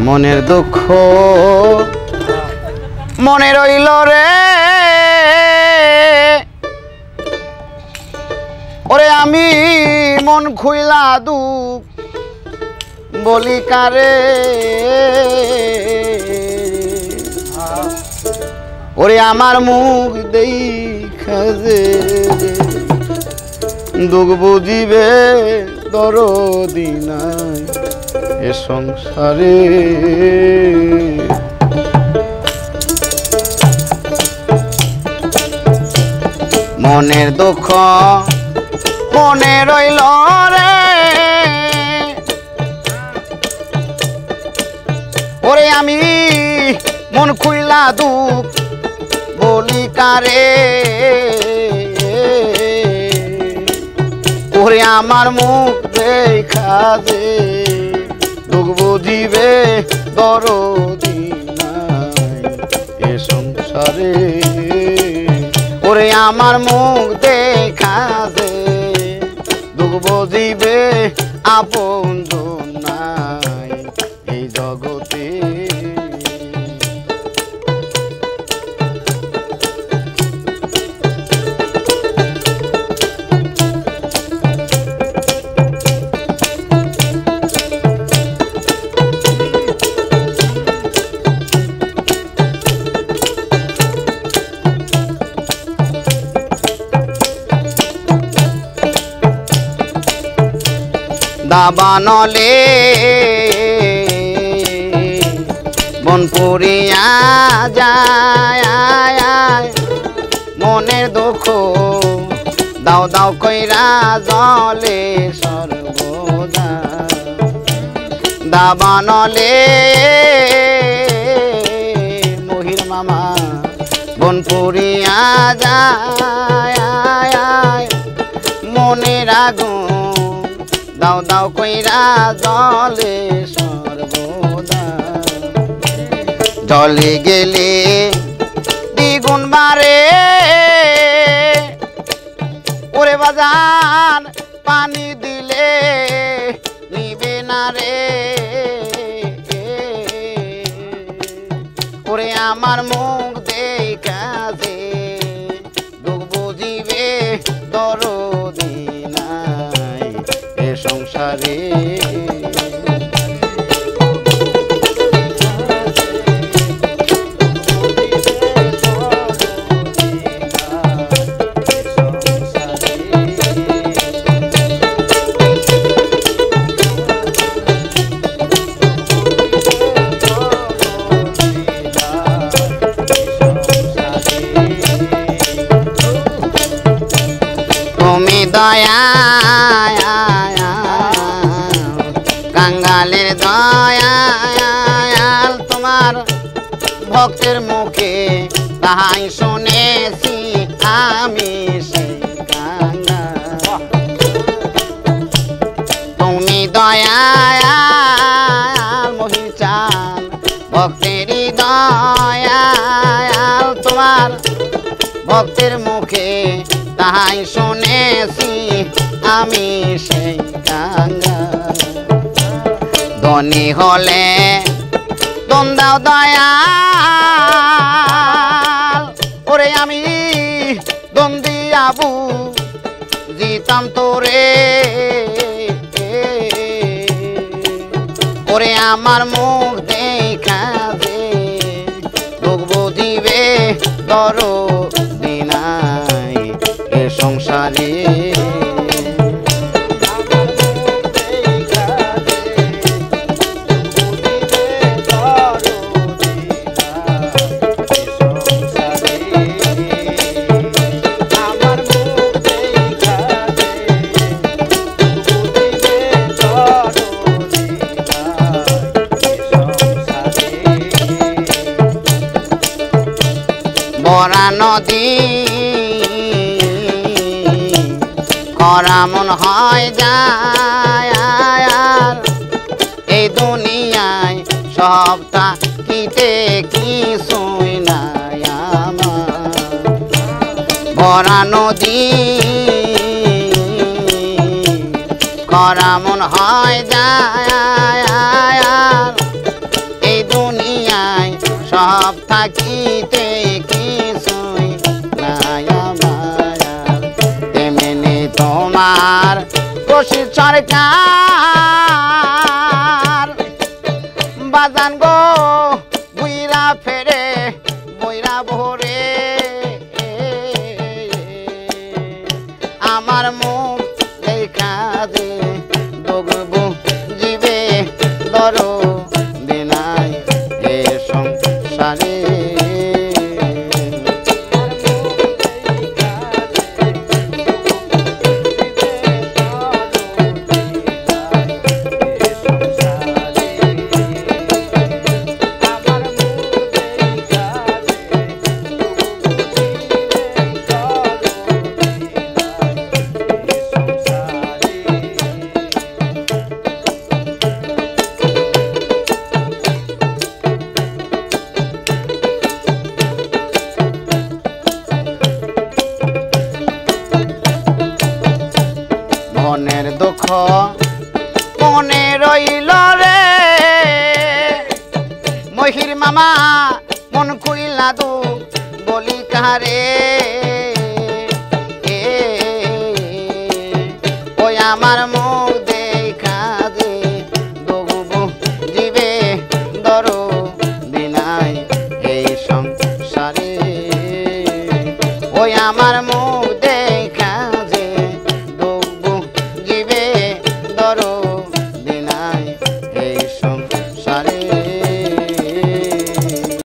মনের দুঃখ মনে রইল রে ওরে আমি মন খুইলা দুঃখ বলি কারে ওরে আমার মুখ দেখা যে দুঃখ বুঝিবে দরদি নাই এ সংসারে মনের দুঃখ মনে রইল রে ওরে আমি মন খুইলা দুঃখ বলি কারে ওরে আমার মুখ দেখা যে দুঃখ বুঝিবে দরদি নাই এ সংসারে ওরে আমার মুখ দেখা যে দুঃখ বুঝিবে আপনজন নাই এই জগতে দাবানলে বন পুরিয়া যায় মনের দুঃখ দাও দাও কইরা জলে সর্বদা দাবানলে মহির মামা বন পুরিয়া যায় মনের আগুন দাও দাও কইরা জলে সর্বদা জলে গেলে দ্বিগুণ বারে ওরে বাজান পানি দিলে নিবে না রে ওরে আমার মুখ দেখা যে দুঃখ বুঝিবে দরদি নাই এ সংসারে তুমি দয়া কাঙ্গালের দয়াল তোমার ভক্তের মুখে তাহাই শুনেছি আমি সেই কাঙ্গাল তুমি দয়াল মহিচাল ভক্তেরই দয়াল তোমার ভক্তের মুখে তাহাই শুনেছি আমি সেই কাঙ্গাল ধনী হলে দন দাও দয়াল ওরে আমি দন দিয়াবু জিতাম তোরে ওরে আমার মুখ দেখা যে দুঃখ বুঝিবে দরদি নাই এ সংসারে বরা নদী করা মন হয় যায় এই দুনিয়ায় সবটা কিতে কিছুই নাই আমার বরা নদী করা মন হয় যায় বেকার বাজান গো বুইরা ফেরে বইরা ভরে আমার মুখ দেখা দে দগবু জীবে দরো দিনাই এ সংসারে মনের দুঃখ মনে রইল রে মহির মামা মন খুইলা দু বলি কারে ওই আমার মুখ দেখা দে দগবু জীবে দরো দিনাই এই সংসারে ওই আমার মুখ